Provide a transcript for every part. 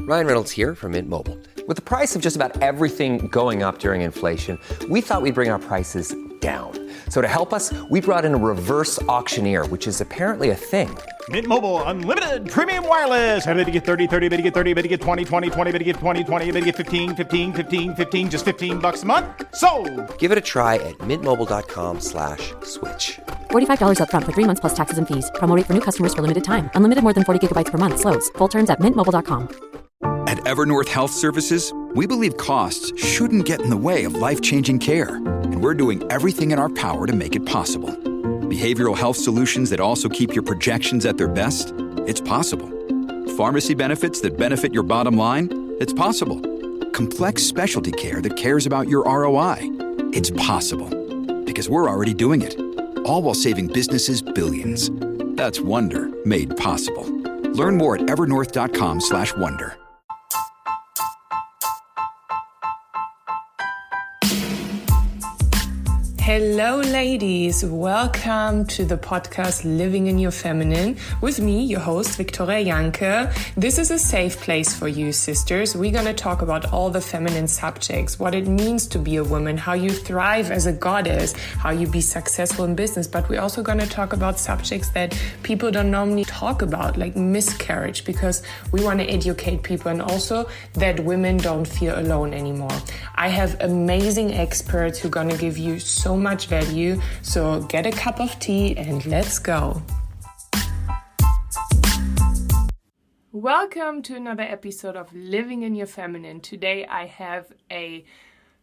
Ryan Reynolds here from Mint Mobile. With the price of just about everything going up during inflation, we thought we'd bring our prices down. So to help us, we brought in a reverse auctioneer, which is apparently a thing. Mint Mobile Unlimited Premium Wireless. How to get 30, 30, bit to get 30, bit to get 20, 20, 20, bit to get 20, 20, bit to get 15, 15, 15, 15, just $15 a month? Sold! Give it a try at mintmobile.com/switch. $45 up front for 3 months plus taxes and fees. Promo rate for new customers for limited time. Unlimited more than 40 gigabytes per month. Slows full terms at mintmobile.com. At Evernorth Health Services, we believe costs shouldn't get in the way of life-changing care, and we're doing everything in our power to make it possible. Behavioral health solutions that also keep your projections at their best? It's possible. Pharmacy benefits that benefit your bottom line? It's possible. Complex specialty care that cares about your ROI? It's possible. Because we're already doing it. All while saving businesses billions. That's Wonder made possible. Learn more at evernorth.com/wonder. Hello ladies, welcome to the podcast Living in Your Feminine with me, your host Victoria Janke. This is a safe place for you sisters. We're going to talk about all the feminine subjects, what it means to be a woman, how you thrive as a goddess, how you be successful in business, but we're also going to talk about subjects that people don't normally talk about, like miscarriage, because we want to educate people and also that women don't feel alone anymore. I have amazing experts who are going to give you so much value, so get a cup of tea and let's go. Welcome to another episode of Living in Your Feminine. Today I have a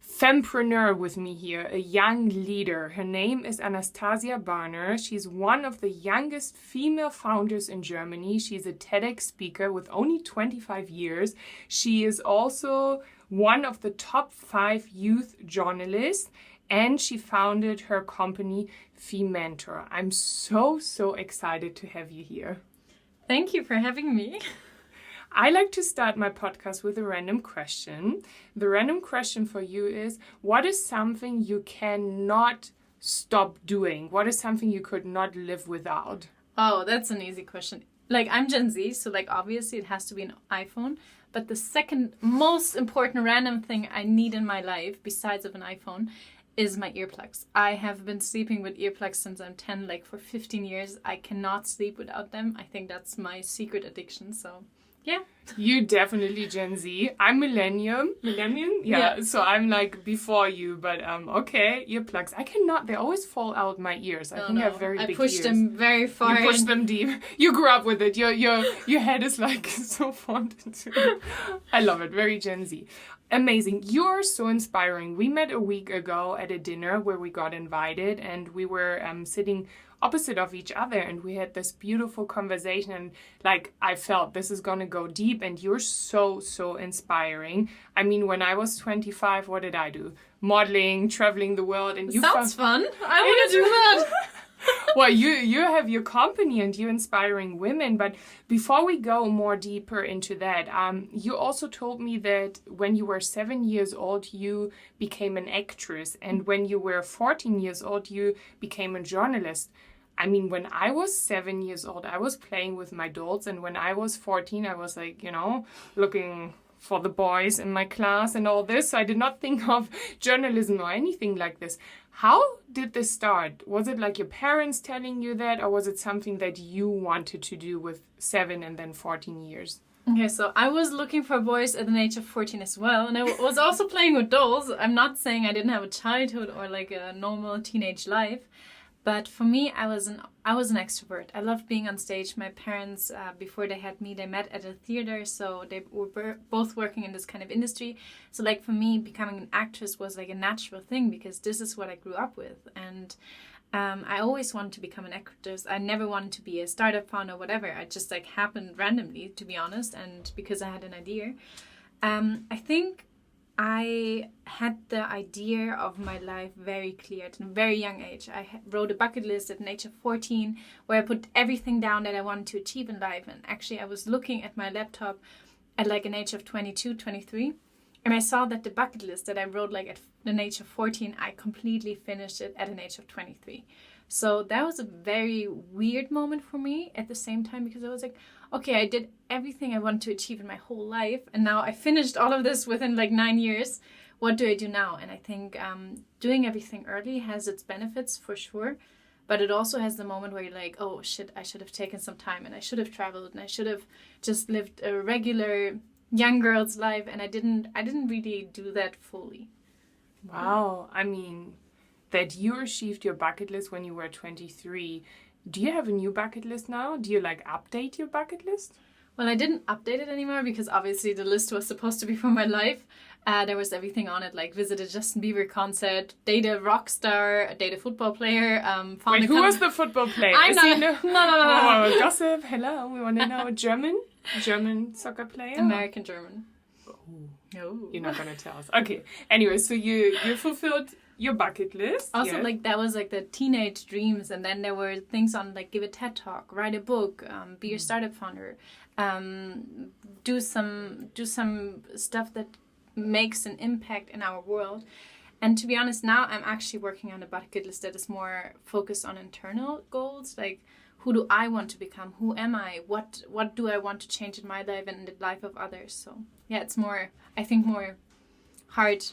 fempreneur with me here, a young leader. Her name is Anastasia Barner. She's one of the youngest female founders in Germany. She's a TEDx speaker with only 25 years. She is also one of the top 5 youth journalists, and she founded her company FeMentor. I'm so excited to have you here. Thank you for having me. I like to start my podcast with a random question. The random question for you is, what is something you cannot stop doing? What is something you could not live without? Oh, that's an easy question. Like, I'm Gen Z, so like obviously it has to be an iPhone. But the second most important random thing I need in my life, besides of an iPhone, is my earplugs. I have been sleeping with earplugs since I'm 10, like for 15 years. I cannot sleep without them. I think that's my secret addiction, so yeah. You definitely Gen Z. I'm millennium? Yeah. So I'm like before you, but okay, earplugs. I cannot, they always fall out my ears. I think I have very big ears. I push them very far. You push them deep. You grew up with it. Your head is like so fond into it. I love it. Very Gen Z. Amazing. You're so inspiring. We met a week ago at a dinner where we got invited and we were sitting opposite of each other and we had this beautiful conversation and like I felt this is gonna go deep and you're so inspiring. I mean, when I was 25, what did I do? Modeling, traveling the world, and you sounds fun. I want to do that. Well, you have your company and you're inspiring women, but before we go more deeper into that, you also told me that when you were 7 years old, you became an actress, and when you were 14 years old, you became a journalist. I mean, when I was 7 years old, I was playing with my dolls, and when I was 14, I was like, looking for the boys in my class and all this. So I did not think of journalism or anything like this. How did this start? Was it like your parents telling you that, or was it something that you wanted to do with 7 and then 14 years? Okay, so I was looking for boys at the age of 14 as well, and I was also playing with dolls. I'm not saying I didn't have a childhood or like a normal teenage life, but for me, I was an extrovert. I loved being on stage. My parents, before they had me, they met at a theater, so they were both working in this kind of industry. So like for me, becoming an actress was like a natural thing because this is what I grew up with. And I always wanted to become an actress. I never wanted to be a startup founder or whatever. It just like happened randomly, to be honest, and because I had an idea. I think I had the idea of my life very clear at a very young age. I wrote a bucket list at an age of 14 where I put everything down that I wanted to achieve in life. And actually I was looking at my laptop at like an age of 22, 23. And I saw that the bucket list that I wrote like at an age of 14, I completely finished it at an age of 23. So that was a very weird moment for me at the same time, because I was like, okay, I did everything I wanted to achieve in my whole life, and now I finished all of this within like 9 years. What do I do now? And I think doing everything early has its benefits for sure, but it also has the moment where you're like, oh shit, I should have taken some time, and I should have traveled, and I should have just lived a regular young girl's life, and I didn't really do that fully. Wow. I mean, that you achieved your bucket list when you were 23. Do you have a new bucket list now? Do you like update your bucket list? Well, I didn't update it anymore because obviously the list was supposed to be for my life. There was everything on it, like visit a Justin Bieber concert, date a rock star, date a football player. Wait, who was the football player? I'm not. No. Oh, gossip. Hello, we want to know. German soccer player. American German. Oh, you're not gonna tell us. Okay. Anyway, so you fulfilled your bucket list. Also, yeah. like that was like the teenage dreams, and then there were things on like give a TED talk, write a book, be a startup founder, do some stuff that makes an impact in our world. And to be honest, now I'm actually working on a bucket list that is more focused on internal goals, like who do I want to become? Who am I? What do I want to change in my life and in the life of others? So yeah, it's more, I think, more hard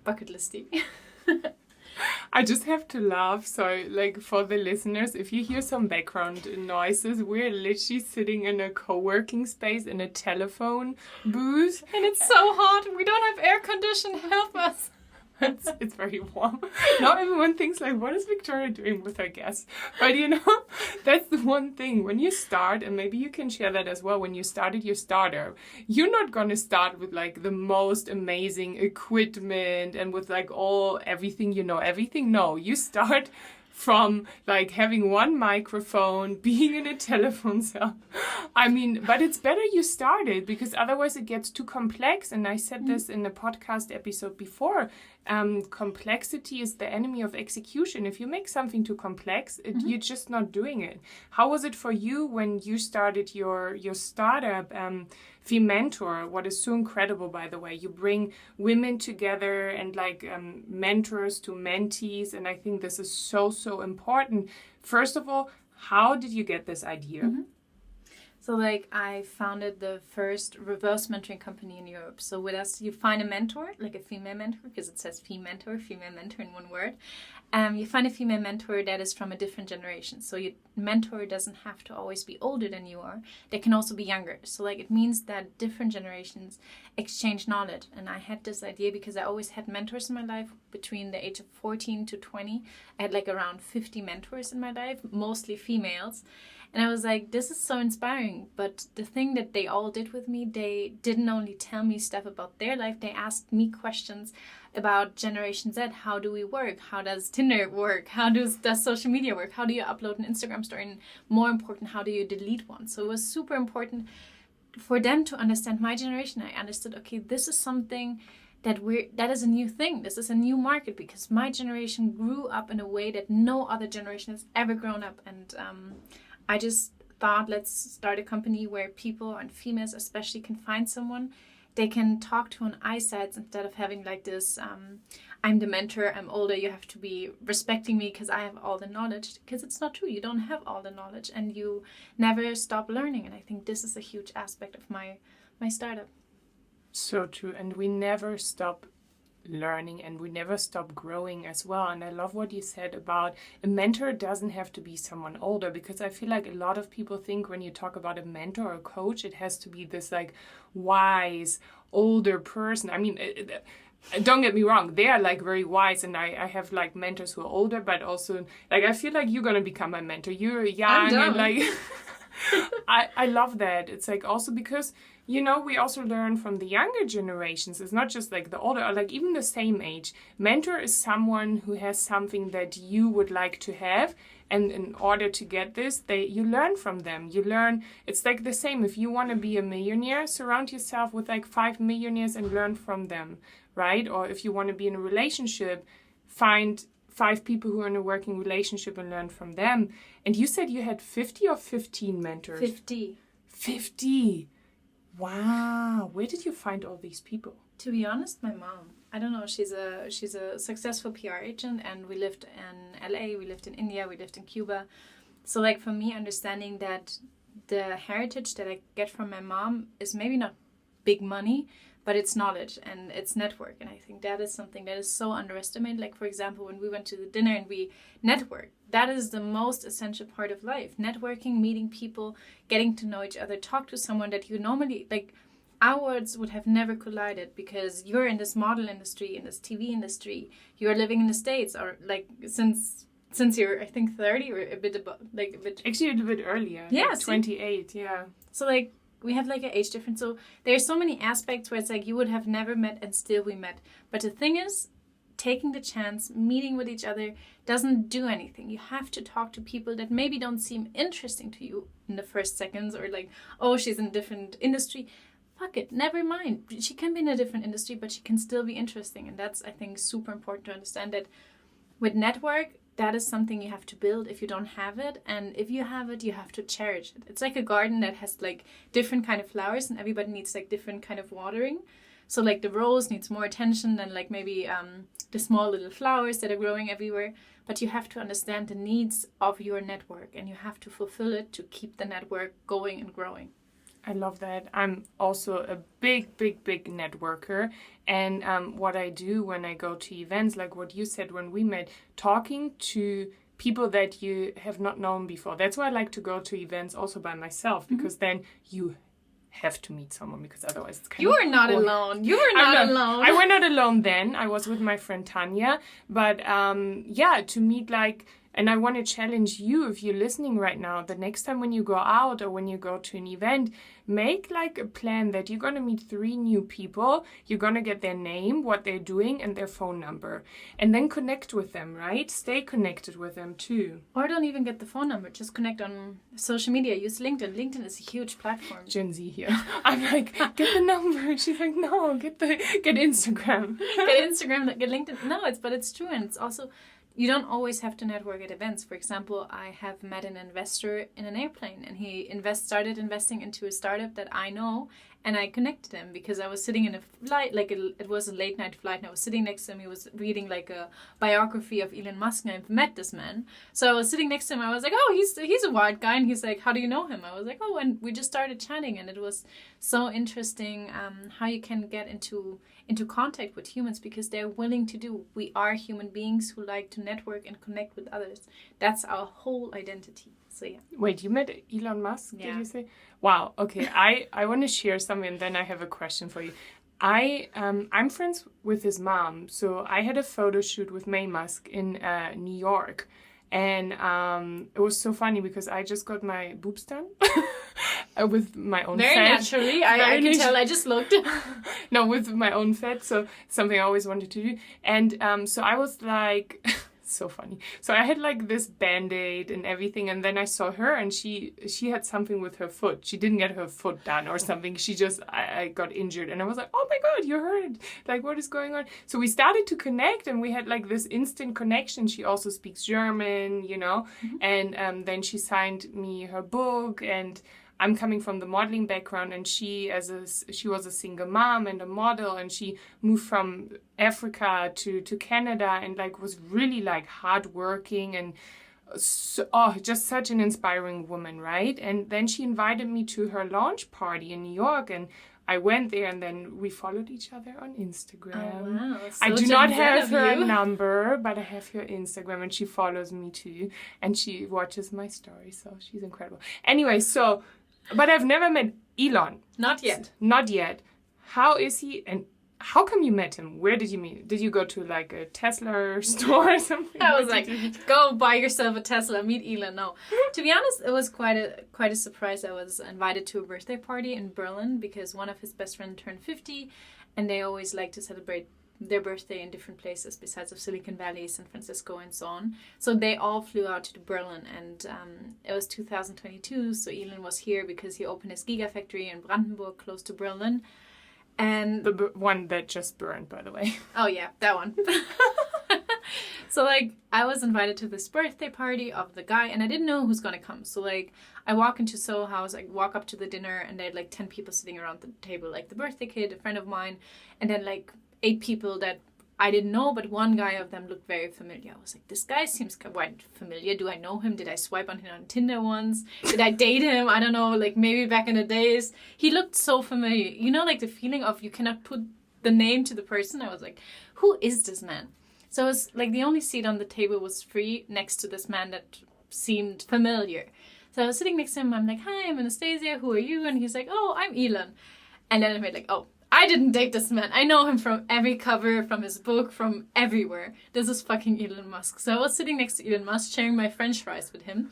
bucket listy. I just have to laugh. So, like, for the listeners, if you hear some background noises, we're literally sitting in a co-working space in a telephone booth. And it's so hot. We don't have air condition. Help us. It's very warm. Now everyone thinks like, what is Victoria doing with her guests? But you know, that's the one thing. When you start, and maybe you can share that as well, when you started your startup, you're not going to start with like the most amazing equipment and with like everything. No, you start from like having one microphone, being in a telephone cell. I mean, but it's better you started, because otherwise it gets too complex. And I said this in the podcast episode before. Complexity is the enemy of execution. If you make something too complex, you're just not doing it. How was it for you when you started your startup, FeMentor? What is so incredible, by the way, you bring women together and like mentors to mentees, and I think this is so important. First of all, how did you get this idea? So like I founded the first reverse mentoring company in Europe. So with us, you find a mentor, like a female mentor, because it says FeMentor, female mentor in one word. You find a female mentor that is from a different generation. So your mentor doesn't have to always be older than you are. They can also be younger. So like it means that different generations exchange knowledge. And I had this idea because I always had mentors in my life between the age of 14 to 20. I had like around 50 mentors in my life, mostly females. And I was like, this is so inspiring. But the thing that they all did with me, they didn't only tell me stuff about their life, they asked me questions about Generation Z. How do we work? How does Tinder work? How does social media work? How do you upload an Instagram story? And more important, how do you delete one? So it was super important for them to understand my generation. I understood, okay, this is something that is a new thing. This is a new market, because my generation grew up in a way that no other generation has ever grown up. And I just thought, let's start a company where people, and females especially, can find someone they can talk to on eyesight, instead of having like this, I'm the mentor, I'm older, you have to be respecting me because I have all the knowledge. Because it's not true. You don't have all the knowledge, and you never stop learning. And I think this is a huge aspect of my startup. So true. And we never stop learning, and we never stop growing as well. And I love what you said about a mentor doesn't have to be someone older, because I feel like a lot of people think when you talk about a mentor or a coach, it has to be this like wise older person. I mean, don't get me wrong, they are like very wise, and I have like mentors who are older, but also like I feel like you're gonna become my mentor. You're young and like I love that. It's like also because, you know, we also learn from the younger generations. It's not just like the older, or like even the same age. Mentor is someone who has something that you would like to have. And in order to get this, you learn from them. You learn, it's like the same. If you want to be a millionaire, surround yourself with like 5 millionaires and learn from them, right? Or if you want to be in a relationship, find 5 people who are in a working relationship and learn from them. And you said you had 50 or 15 mentors? 50. 50. Wow. Where did you find all these people? To be honest, my mom. I don't know. She's a successful PR agent, and we lived in LA, we lived in India, we lived in Cuba. So like for me, understanding that the heritage that I get from my mom is maybe not big money, but it's knowledge and it's network. And I think that is something that is so underestimated. Like for example, when we went to the dinner and we networked, that is the most essential part of life. Networking, meeting people, getting to know each other, talk to someone that you normally like. Our words would have never collided because you're in this model industry, in this TV industry. You're living in the States, or like since you're I think 30 or a bit above, like a bit. Actually, a little bit earlier. Yeah, like 28. Yeah. So like we have like an age difference. So there's so many aspects where it's like you would have never met and still we met. But the thing is, taking the chance, meeting with each other doesn't do anything. You have to talk to people that maybe don't seem interesting to you in the first seconds, or like, oh, she's in a different industry. Fuck it, never mind. She can be in a different industry, but she can still be interesting. And that's, I think, super important to understand that with network, that is something you have to build if you don't have it. And if you have it, you have to cherish it. It's like a garden that has like different kind of flowers and everybody needs like different kind of watering. So like the rose needs more attention than like maybe the small little flowers that are growing everywhere. But you have to understand the needs of your network and you have to fulfill it to keep the network going and growing. I love that. I'm also a big networker. And what I do when I go to events, like what you said when we met, talking to people that you have not known before. That's why I like to go to events also by myself, because then you have to meet someone, because otherwise it's kind of... You are not alone. You are not alone. I was not alone then. I was with my friend Tanya. But yeah, to meet like... And I want to challenge you, if you're listening right now, the next time when you go out or when you go to an event, make like a plan that you're going to meet 3 new people. You're going to get their name, what they're doing, and their phone number. And then connect with them, right? Stay connected with them too. Or don't even get the phone number. Just connect on social media. Use LinkedIn. LinkedIn is a huge platform. Gen Z here. I'm like, get the number. She's like, no, get Instagram. Get Instagram, get LinkedIn. No, but it's true. And it's also... You don't always have to network at events. For example, I have met an investor in an airplane and he started investing into a startup that I know, and I connected him because I was sitting in a flight, it was a late night flight, and I was sitting next to him. He was reading like a biography of Elon Musk, and I've met this man. So I was sitting next to him. I was like, oh, he's a white guy. And he's like, how do you know him? I was like, oh, and we just started chatting, and it was so interesting how you can get into contact with humans because they're willing to do. We are human beings who like to network and connect with others. That's our whole identity. So yeah. Wait, you met Elon Musk, yeah. Did you say? Wow, okay. I want to share something, and then I have a question for you. I'm friends with his mom, so I had a photo shoot with May Musk in New York. And it was so funny because I just got my boobs done with my own very fat. Naturally. I can tell. I just looked. No, with my own fat. So something I always wanted to do. And so I was like... so funny. So I had like this band-aid and everything, and then I saw her and she had something with her foot. She didn't get her foot done or something. She just I got injured, and I was like, oh my god, you're hurt. Like, what is going on? So we started to connect, and we had like this instant connection. She also speaks German, you know, and then she signed me her book. And I'm coming from the modeling background, and she was a single mom and a model, and she moved from Africa to Canada, and like was really like hardworking and so, just such an inspiring woman, right? And then she invited me to her launch party in New York, and I went there, and then we followed each other on Instagram. Oh, wow. So I do not have her number, but I have her Instagram, and she follows me too, and she watches my story, so she's incredible. Anyway, so. But I've never met Elon. Not yet. Not yet. How is he, and how come you met him? Where did you meet? Did you go to like a Tesla store or something? I was like, go buy yourself a Tesla, meet Elon. No. To be honest, it was quite a surprise. I was invited to a birthday party in Berlin because one of his best friends turned 50, and they always like to celebrate their birthday in different places besides of Silicon Valley, San Francisco, and so on. So they all flew out to Berlin, and it was 2022. So Elon was here because he opened his Gigafactory in Brandenburg, close to Berlin. And the one that just burned, by the way. Oh yeah, that one. So, like, I was invited to this birthday party of the guy, and I didn't know who's going to come. So, like, I walk into Soho House, I walk up to the dinner, and they had, like, 10 people sitting around the table, like the birthday kid, a friend of mine, and then, like, 8 people that I didn't know, but one guy of them looked very familiar. I was like, this guy seems quite familiar. Do I know him? Did I swipe on him on Tinder once? Did I date him? I don't know, like maybe back in the days. He looked so familiar. You know, like the feeling of you cannot put the name to the person. I was like, who is this man? So it was like the only seat on the table was free next to this man that seemed familiar. So I was sitting next to him. I'm like, hi, I'm Anastasia. Who are you? And he's like, oh, I'm Elon. And then I made like, oh, I didn't date this man. I know him from every cover, from his book, from everywhere. This is fucking Elon Musk. So I was sitting next to Elon Musk, sharing my French fries with him.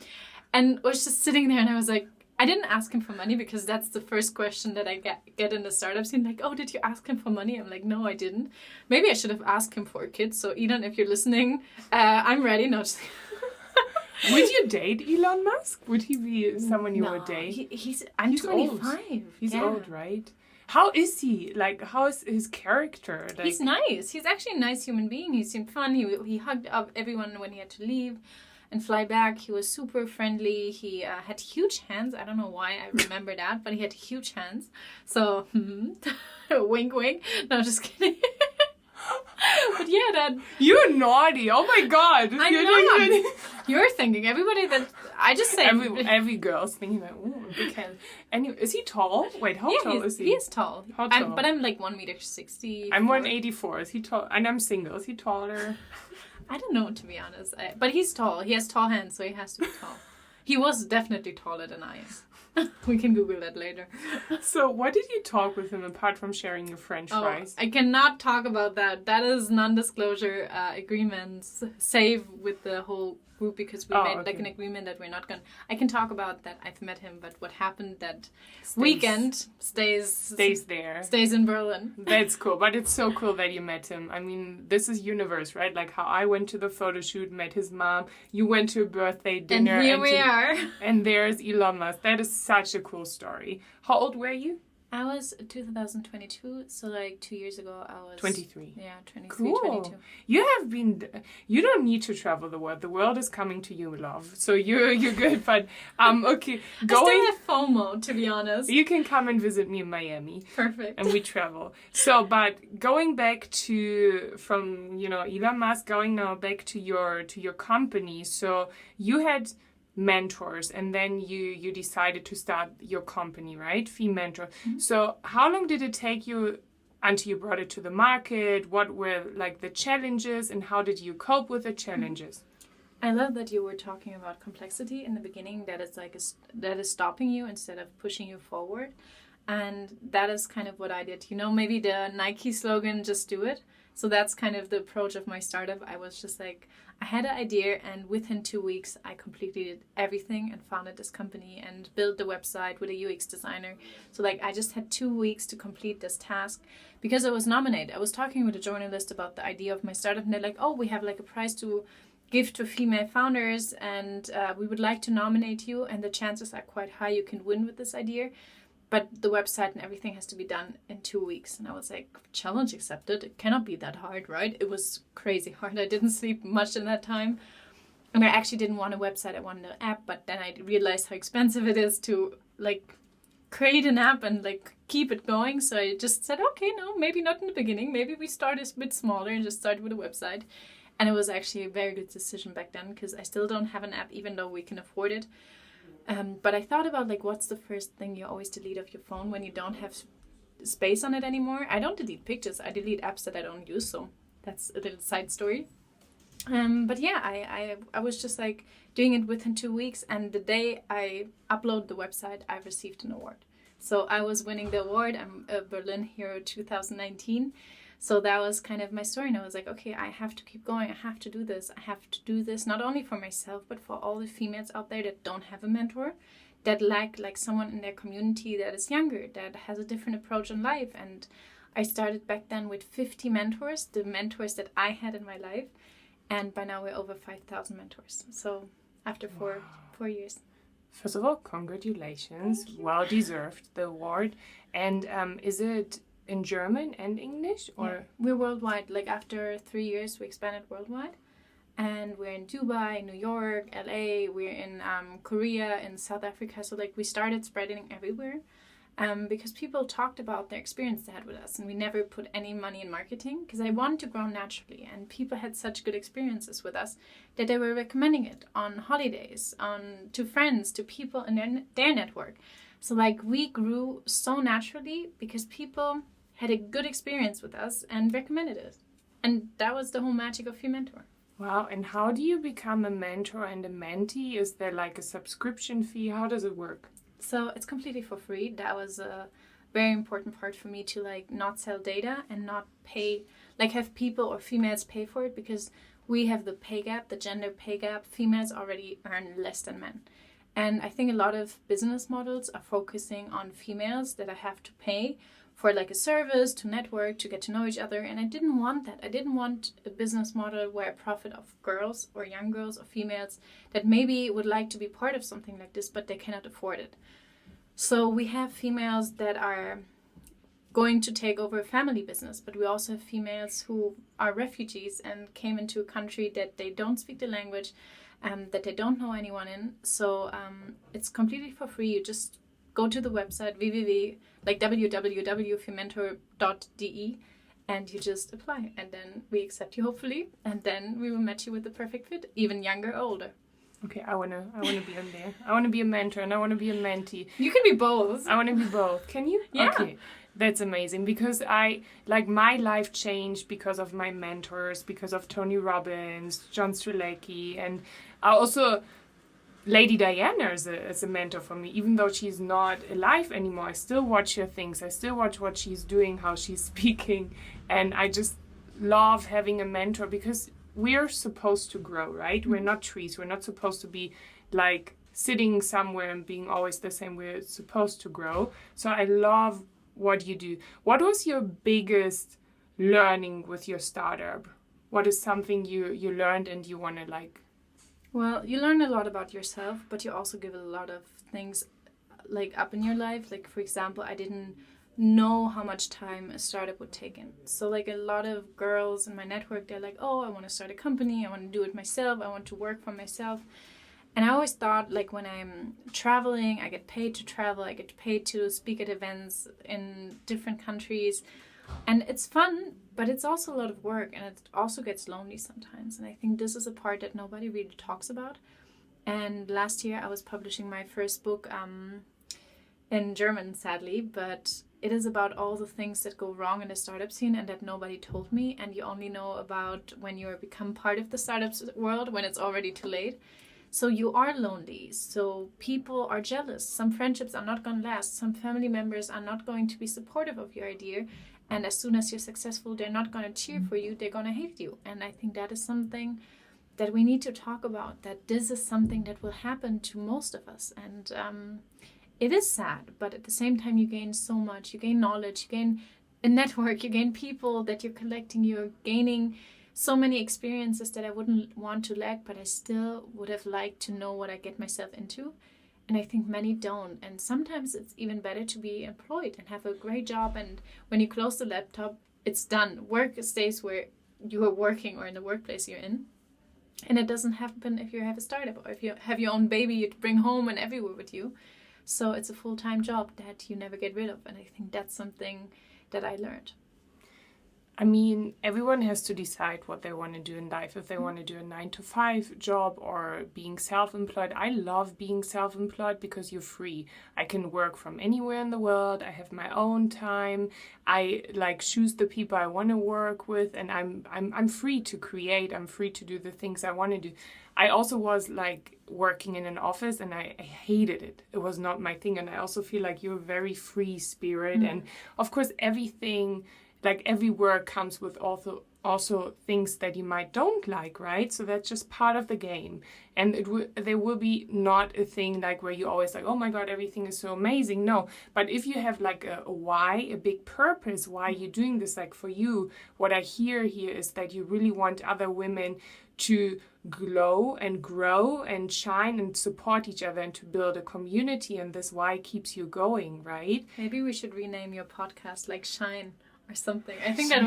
And was just sitting there and I was like, I didn't ask him for money because that's the first question that I get in the startup scene. Like, oh, did you ask him for money? I'm like, no, I didn't. Maybe I should have asked him for a kid. So Elon, if you're listening, I'm ready. No, just... Would you date Elon Musk? Would he be someone you would date? I'm He's 25. Old. He's old, right? How is he? Like, how is his character? Like... He's nice. He's actually a nice human being. He seemed fun. He hugged up everyone when he had to leave and fly back. He was super friendly. He had huge hands. I don't know why I remember that, but he had huge hands. So, wink, wink. No, just kidding. But yeah, that... You're naughty. Oh my God. I'm not. You're thinking. Everybody that... I just say... Every girl's thinking that, ooh, big hands. Anyway, is he tall? Wait, how tall is he? He is tall. How tall? But I'm like 1.60 m. I'm 184. Is he tall? And I'm single. Is he taller? I don't know, to be honest. But he's tall. He has tall hands, so he has to be tall. He was definitely taller than I am. We can Google that later. So what did you talk with him apart from sharing your French fries? I cannot talk about that. That is non-disclosure agreements. Save with the whole group because we made like an agreement that we're not going to... I can talk about that I've met him, but what happened that weekend stays there. Stays in Berlin. That's cool. But it's so cool that you met him. I mean, this is universe, right? Like how I went to the photo shoot, met his mom. You went to a birthday dinner. And here we are. And there's Elon Musk. That is such a cool story. How old were you? I was 2022, so like 2 years ago I was... 23. Yeah, 23, cool. 22. You don't need to travel the world. The world is coming to you, love. So you're good, but okay. I still have FOMO, to be honest. You can come and visit me in Miami. Perfect. And we travel. So, but going back from Elon Musk, going now back to your company. So you had mentors and then you decided to start your company, right? FeMentor. Mm-hmm. So how long did it take you until you brought it to the market? What were like the challenges and how did you cope with the challenges? I love that you were talking about complexity in the beginning, that it's like that is stopping you instead of pushing you forward. And that is kind of what I did. Maybe the Nike slogan, just do it. So that's kind of the approach of my startup. I was just like, I had an idea and within 2 weeks, I completely did everything and founded this company and built the website with a UX designer. So like, I just had 2 weeks to complete this task because I was nominated. I was talking with a journalist about the idea of my startup and they're like, oh, we have like a prize to give to female founders and we would like to nominate you. And the chances are quite high you can win with this idea. But the website and everything has to be done in 2 weeks. And I was like, challenge accepted. It cannot be that hard, right? It was crazy hard. I didn't sleep much in that time. And I actually didn't want a website. I wanted an app. But then I realized how expensive it is to like create an app and like keep it going. So I just said, okay, no, maybe not in the beginning. Maybe we start a bit smaller and just start with a website. And it was actually a very good decision back then because I still don't have an app, even though we can afford it. But I thought about like, what's the first thing you always delete off your phone when you don't have space on it anymore? I don't delete pictures. I delete apps that I don't use. So that's a little side story. But yeah, I was just like doing it within 2 weeks. And the day I upload the website, I received an award. So I was winning the award. I'm a Berlin Hero 2019. So that was kind of my story. And I was like, okay, I have to keep going. I have to do this. I have to do this not only for myself, but for all the females out there that don't have a mentor, that lack like someone in their community that is younger, that has a different approach in life. And I started back then with 50 mentors, the mentors that I had in my life. And by now we're over 5,000 mentors. So after four years. First of all, congratulations. Well deserved, the award. And is it in German and English? Or yeah. We're worldwide. Like after 3 years, we expanded worldwide. And we're in Dubai, New York, LA, we're in Korea, in South Africa. So like we started spreading everywhere because people talked about their experience they had with us, and we never put any money in marketing because I wanted to grow naturally, and people had such good experiences with us that they were recommending it on holidays, to friends, to people in their network. So like we grew so naturally because people had a good experience with us and recommended it. And that was the whole magic of FeMentor. Wow, and how do you become a mentor and a mentee? Is there like a subscription fee? How does it work? So it's completely for free. That was a very important part for me to like not sell data and not pay, like have people or females pay for it, because we have the pay gap, the gender pay gap. Females already earn less than men. And I think a lot of business models are focusing on females that I have to pay for like a service, to network, to get to know each other. And I didn't want that. I didn't want a business model where I profit off girls or young girls or females that maybe would like to be part of something like this, but they cannot afford it. So we have females that are going to take over a family business, but we also have females who are refugees and came into a country that they don't speak the language, that they don't know anyone in. So it's completely for free. You just go to the website www.fementor.de and you just apply, and then we accept you hopefully, and then we will match you with the perfect fit, even younger or older. Okay, I wanna be in there. I wanna be a mentor and I wanna be a mentee. You can be both. I wanna be both. Can you? Yeah. Okay. That's amazing, because my life changed because of my mentors, because of Tony Robbins, John Strzelecki, and I also Lady Diana is a mentor for me. Even though she's not alive anymore, I still watch her things. I still watch what she's doing, how she's speaking, and I just love having a mentor because we're supposed to grow, right? We're not trees. We're not supposed to be like sitting somewhere and being always the same. We're supposed to grow. So I love what you do. What was your biggest learning with your startup? What is something you learned and you want to like? Well, you learn a lot about yourself, but you also give a lot of things like up in your life. Like, for example, I didn't know how much time a startup would take in. So like a lot of girls in my network, they're like, oh, I want to start a company. I want to do it myself. I want to work for myself. And I always thought, like, when I'm traveling, I get paid to travel. I get paid to speak at events in different countries. And it's fun, but it's also a lot of work, and it also gets lonely sometimes. And I think this is a part that nobody really talks about. And last year I was publishing my first book in German, sadly, but it is about all the things that go wrong in the startup scene and that nobody told me. And you only know about when you become part of the startups world, when it's already too late. So you are lonely. So people are jealous. Some friendships are not going to last. Some family members are not going to be supportive of your idea. And as soon as you're successful, they're not going to cheer for you. They're going to hate you. And I think that is something that we need to talk about, that this is something that will happen to most of us. And it is sad, but at the same time, you gain so much. You gain knowledge, you gain a network, you gain people that you're collecting, you're gaining so many experiences that I wouldn't want to lack, but I still would have liked to know what I get myself into. And I think many don't. And sometimes it's even better to be employed and have a great job. And when you close the laptop, it's done. Work stays where you are working or in the workplace you're in. And it doesn't happen if you have a startup or if you have your own baby you bring home and everywhere with you. So it's a full-time job that you never get rid of. And I think that's something that I learned. I mean, everyone has to decide what they want to do in life. If they want to do a 9-to-5 job or being self-employed. I love being self-employed because you're free. I can work from anywhere in the world. I have my own time. I like choose the people I want to work with, and I'm free to create. I'm free to do the things I want to do. I also was like working in an office and I hated it. It was not my thing. And I also feel like you're a very free spirit. And of course, everything, like every work comes with also things that you might don't like, right? So that's just part of the game. And there will be not a thing like where you always like, oh my God, everything is so amazing. No, but if you have like a why, a big purpose, why you're doing this, like for you, what I hear here is that you really want other women to glow and grow and shine and support each other and to build a community. And this why keeps you going, right? Maybe we should rename your podcast like Shine or something. I think that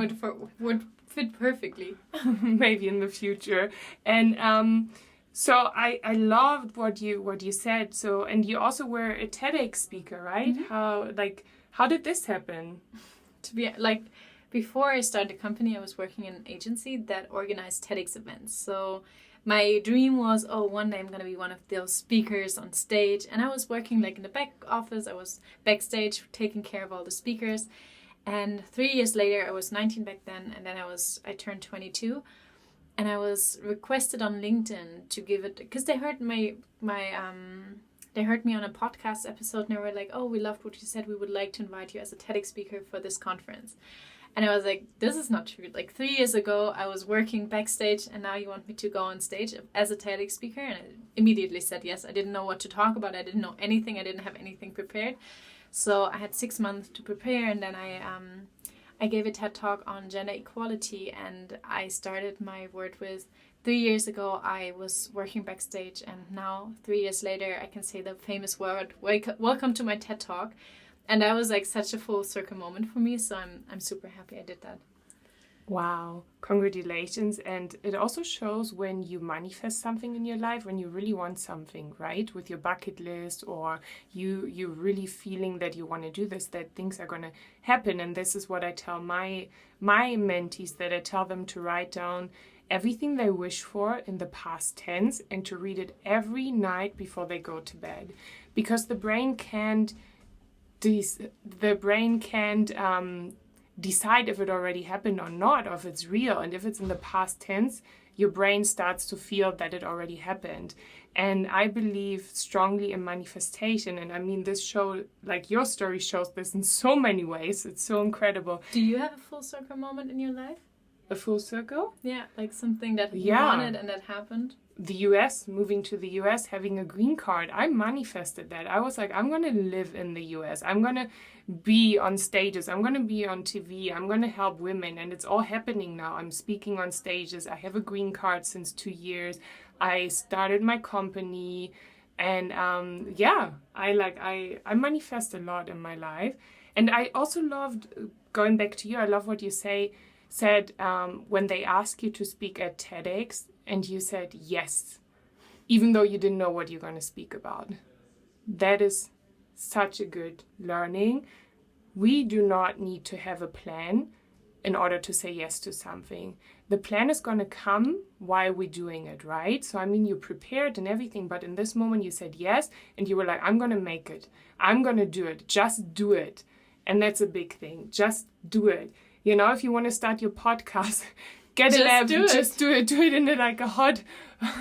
would fit perfectly. Maybe in the future. And so I loved what you said. So, and you also were a TEDx speaker, right? How did this happen? To be like, before I started the company, I was working in an agency that organized TEDx events. So my dream was, one day I'm going to be one of those speakers on stage. And I was working like in the back office. I was backstage taking care of all the speakers. And 3 years later, I was 19 back then. And then I turned 22. And I was requested on LinkedIn to give it, because they heard they heard me on a podcast episode, and they were like, "Oh, we loved what you said. We would like to invite you as a TEDx speaker for this conference." And I was like, this is not true. Like 3 years ago, I was working backstage, and now you want me to go on stage as a TEDx speaker? And I immediately said yes. I didn't know what to talk about. I didn't know anything. I didn't have anything prepared. So I had 6 months to prepare, and then I gave a TED talk on gender equality, and I started my word with 3 years ago I was working backstage, and now 3 years later I can say the famous word, welcome to my TED talk. And that was like such a full circle moment for me, so I'm super happy I did that. Wow, congratulations. And it also shows when you manifest something in your life, when you really want something, right? With your bucket list, or you really feeling that you want to do this, that things are going to happen. And this is what I tell my mentees, that I tell them to write down everything they wish for in the past tense and to read it every night before they go to bed. Because the brain can't decide if it already happened or not, or if it's real. And if it's in the past tense, your brain starts to feel that it already happened. And I believe strongly in manifestation. And I mean, this show, like your story shows this in so many ways. It's so incredible. Do you have a full circle moment in your life? A full circle? Yeah, like something that you wanted and that happened. The US, moving to the US, having a green card, I manifested that. I was like, I'm going to live in the US. I'm going to be on stages. I'm going to be on TV. I'm going to help women. And it's all happening now. I'm speaking on stages. I have a green card since 2 years. I started my company. And I manifest a lot in my life. And I also loved, going back to you, I love what you said when they ask you to speak at TEDx, and you said yes, even though you didn't know what you're going to speak about. That is such a good learning. We do not need to have a plan in order to say yes to something. The plan is going to come while we're doing it, right? So, I mean, you prepared and everything, but in this moment you said yes, and you were like, I'm going to make it. I'm going to do it. Just do it. And that's a big thing. Just do it. You know, if you want to start your podcast, get an app, just do it. Do it in like a hot,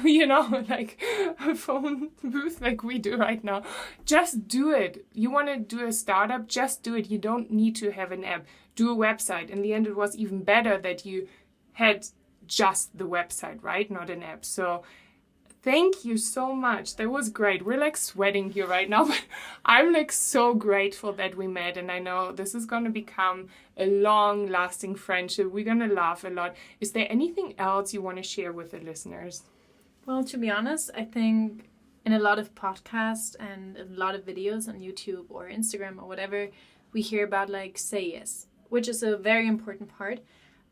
like a phone booth like we do right now. Just do it. You want to do a startup, just do it. You don't need to have an app. Do a website. In the end, it was even better that you had just the website, right? Not an app. So thank you so much. That was great. We're like sweating here right now, but I'm like so grateful that we met. And I know this is going to become a long-lasting friendship. We're going to laugh a lot. Is there anything else you want to share with the listeners? Well, to be honest, I think in a lot of podcasts and a lot of videos on YouTube or Instagram or whatever, we hear about like say yes, which is a very important part.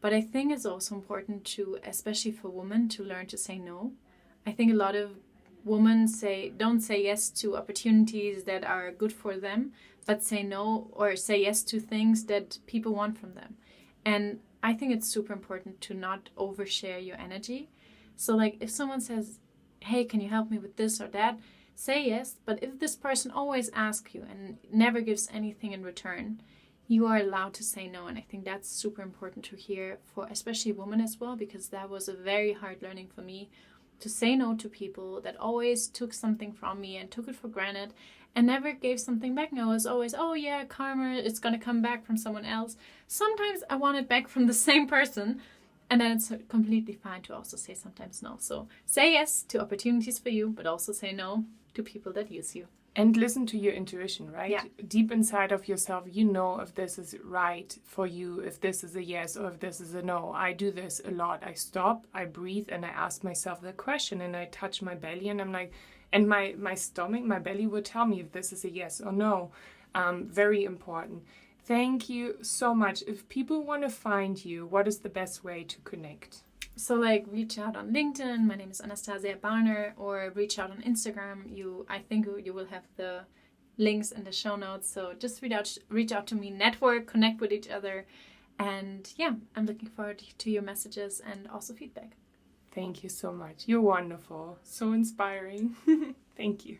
But I think it's also important to, especially for women, to learn to say no. I think a lot of women don't say yes to opportunities that are good for them, but say no or say yes to things that people want from them. And I think it's super important to not overshare your energy. So like if someone says, hey, can you help me with this or that? Say yes, but if this person always asks you and never gives anything in return, you are allowed to say no. And I think that's super important to hear for especially women as well, because that was a very hard learning for me, to say no to people that always took something from me and took it for granted and never gave something back. And I was always, oh yeah, karma, it's going to come back from someone else. Sometimes I want it back from the same person, and then it's completely fine to also say sometimes no. So say yes to opportunities for you, but also say no to people that use you. And listen to your intuition, right? Yeah. Deep inside of yourself, you know if this is right for you, if this is a yes or if this is a no. I do this a lot. I stop, I breathe, and I ask myself the question, and I touch my belly, and I'm like, and my stomach, my belly will tell me if this is a yes or no. Very important. Thank you so much. If people want to find you, what is the best way to connect? So like reach out on LinkedIn. My name is Anastasia Barner, or reach out on Instagram. I think you will have the links in the show notes. So just reach out to me, network, connect with each other. And yeah, I'm looking forward to your messages and also feedback. Thank you so much. You're wonderful. So inspiring. Thank you.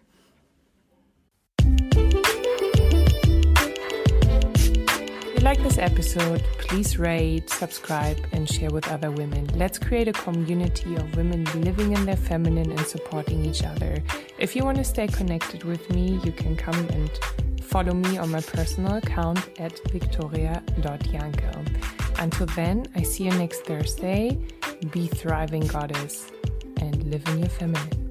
If you like this episode, please rate, subscribe, and share with other women. Let's create a community of women living in their feminine and supporting each other. If you want to stay connected with me, you can come and follow me on my personal account at victoria.janke. Until then, I see you next Thursday. Be thriving, goddess, and live in your feminine.